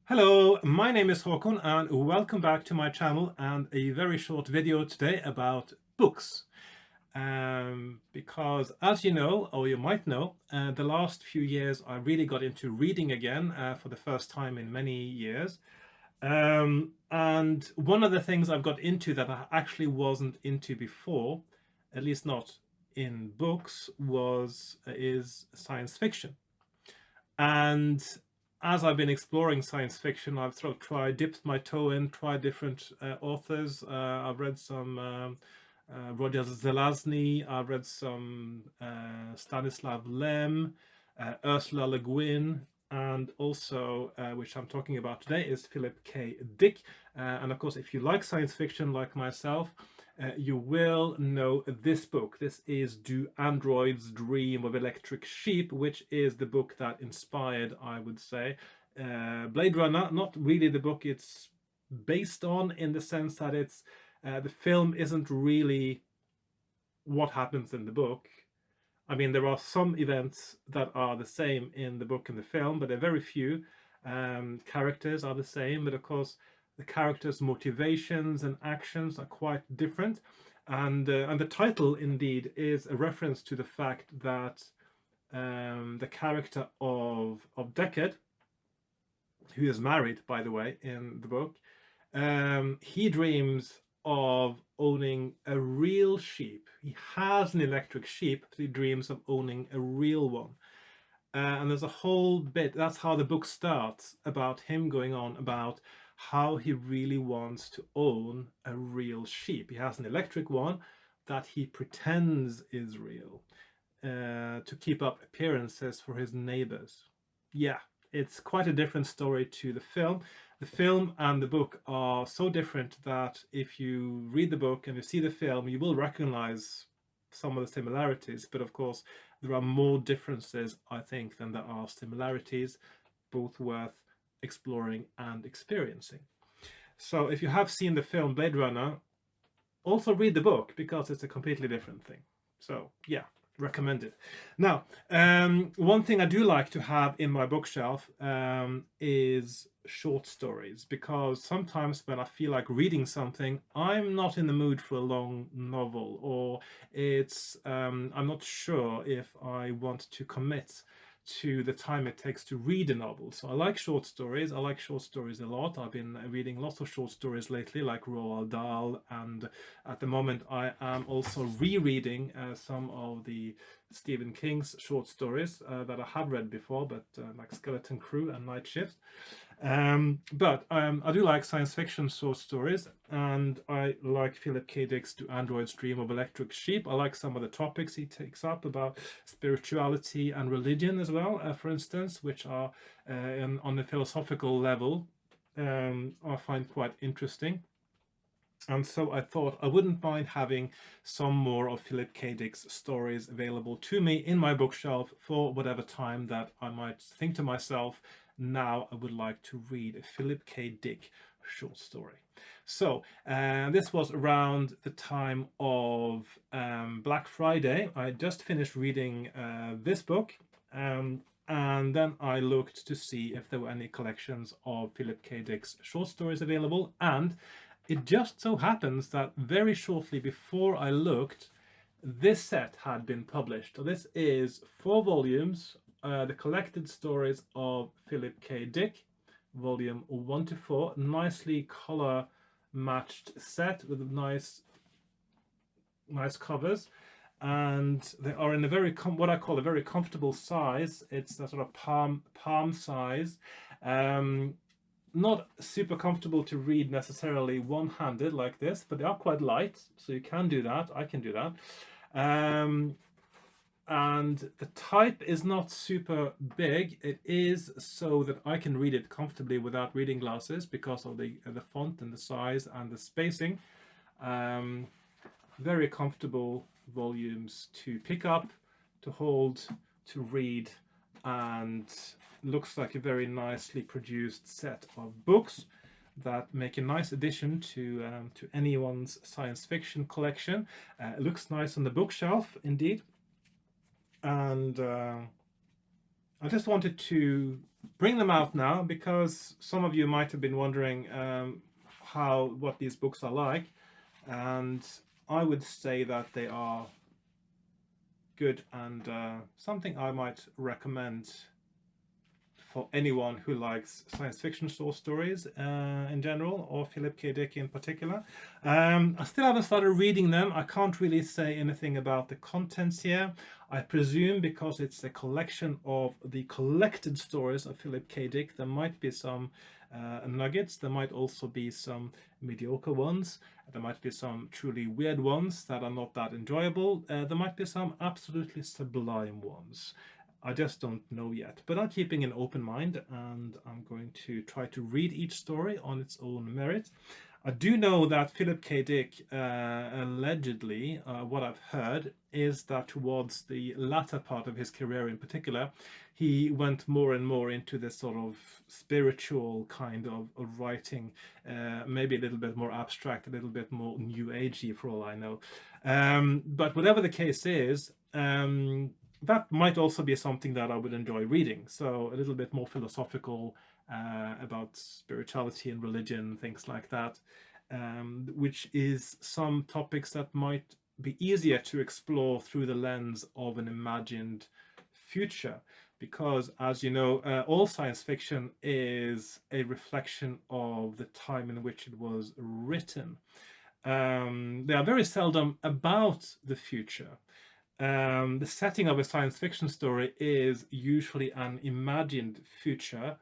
Hello, my name is Hakon and welcome back to my channel and a very short video today about books. Because as you know, or you might know, the last few years I really got into reading again for the first time in many years. And one of the things I've got into that I actually wasn't into before, at least not in books, is science fiction. And as I've been exploring science fiction, I've sort of dipped my toe in, tried different authors. I've read some Roger Zelazny, I've read some Stanislav Lem, Ursula Le Guin, and also, which I'm talking about today, is Philip K. Dick. And of course, if you like science fiction like myself, you will know this book. This is Do Androids Dream of Electric Sheep, which is the book that inspired, I would say, Blade Runner. Not really the book it's based on, in the sense that it's the film isn't really what happens in the book. I mean, there are some events that are the same in the book and the film, but there are very few. Characters are the same, but of course, the characters' motivations and actions are quite different. And the title, indeed, is a reference to the fact that the character of Deckard, who is married, by the way, in the book, he dreams of owning a real sheep. He has an electric sheep, but he dreams of owning a real one. And there's a whole bit, that's how the book starts, about him going on about how he really wants to own a real sheep. He has an electric one that he pretends is real to keep up appearances for his neighbors. Yeah, it's quite a different story to the film. The film and the book are so different that if you read the book and you see the film, you will recognize some of the similarities, but of course there are more differences, I think, than there are similarities, both worth exploring and experiencing. So if you have seen the film Blade Runner, also read the book, because it's a completely different thing. So yeah, recommend it. Now, one thing I do like to have in my bookshelf is short stories, because sometimes when I feel like reading something, I'm not in the mood for a long novel, or I'm not sure if I want to commit to the time it takes to read a novel. So I like short stories. I like short stories a lot. I've been reading lots of short stories lately, like Roald Dahl, and at the moment I am also rereading some of the Stephen King's short stories that I have read before, but like Skeleton Crew and Night Shift. But I do like science fiction short stories, and I like Philip K. Dick's Do Androids Dream of Electric Sheep. I like some of the topics he takes up about spirituality and religion as well, for instance, which are on the philosophical level, I find quite interesting. And so I thought I wouldn't mind having some more of Philip K. Dick's stories available to me in my bookshelf for whatever time that I might think to myself, now I would like to read a Philip K. Dick short story. So this was around the time of Black Friday. I just finished reading this book, and then I looked to see if there were any collections of Philip K. Dick's short stories available, and it just so happens that very shortly before I looked, this set had been published. So this is 4 volumes, the collected stories of Philip K. Dick, volume 1 to 4, nicely color matched set with nice covers, and they are in a very what I call a very comfortable size. It's a sort of palm size. Not super comfortable to read necessarily one-handed like this, but they are quite light, so you can do that. I can do that. And the type is not super big. It is so that I can read it comfortably without reading glasses, because of the font and the size and the spacing. Very comfortable volumes to pick up, to hold, to read, and looks like a very nicely produced set of books that make a nice addition to anyone's science fiction collection. It looks nice on the bookshelf, indeed. And I just wanted to bring them out now because some of you might have been wondering what these books are like, and I would say that they are good and something I might recommend for anyone who likes science fiction short stories in general, or Philip K.Dick in particular. I still haven't started reading them. I can't really say anything about the contents here. I presume because it's a collection of the collected stories of Philip K.Dick, there might be some nuggets. There might also be some mediocre ones. There might be some truly weird ones that are not that enjoyable. There might be some absolutely sublime ones. I just don't know yet, but I'm keeping an open mind, and I'm going to try to read each story on its own merit. I do know that Philip K.Dick, allegedly, what I've heard, is that towards the latter part of his career in particular, he went more and more into this sort of spiritual kind of writing, maybe a little bit more abstract, a little bit more new agey for all I know. But whatever the case is, that might also be something that I would enjoy reading. So a little bit more philosophical about spirituality and religion, things like that, which is some topics that might be easier to explore through the lens of an imagined future. Because, as you know, all science fiction is a reflection of the time in which it was written. They are very seldom about the future. The setting of a science fiction story is usually an imagined future,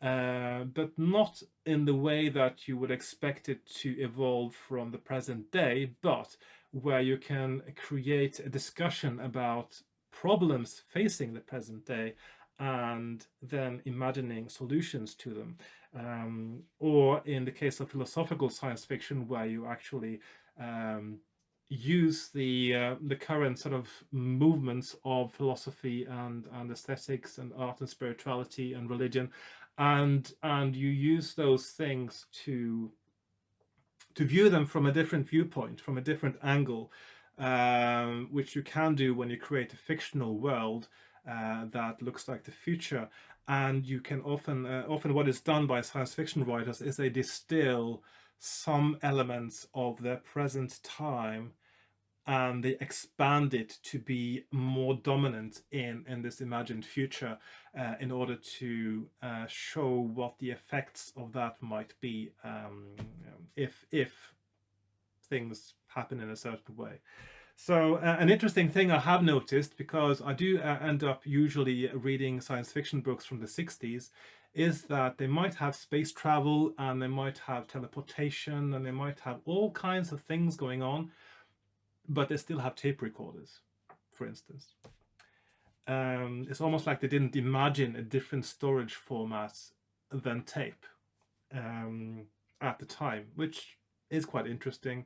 but not in the way that you would expect it to evolve from the present day, but where you can create a discussion about problems facing the present day and then imagining solutions to them. Or in the case of philosophical science fiction, where you actually use the current sort of movements of philosophy and aesthetics and art and spirituality and religion, and you use those things to view them from a different viewpoint, from a different angle, which you can do when you create a fictional world that looks like the future. And you can often what is done by science fiction writers is they distill some elements of their present time and they expand it to be more dominant in this imagined future in order to show what the effects of that might be if things happen in a certain way. So an interesting thing I have noticed, because I do end up usually reading science fiction books from the 60s, is that they might have space travel and they might have teleportation and they might have all kinds of things going on, but they still have tape recorders, for instance. It's almost like they didn't imagine a different storage format than tape at the time, which is quite interesting.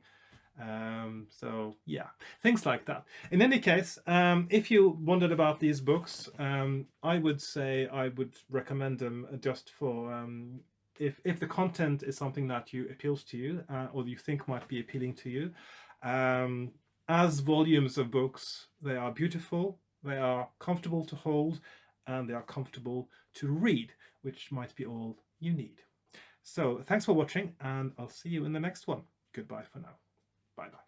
So yeah, things like that. In any case, if you wondered about these books, I would say I would recommend them just for if the content is something that you appeals to you or you think might be appealing to you. As volumes of books, they are beautiful, they are comfortable to hold, and they are comfortable to read, which might be all you need. So thanks for watching, and I'll see you in the next one. Goodbye for now. Bye bye.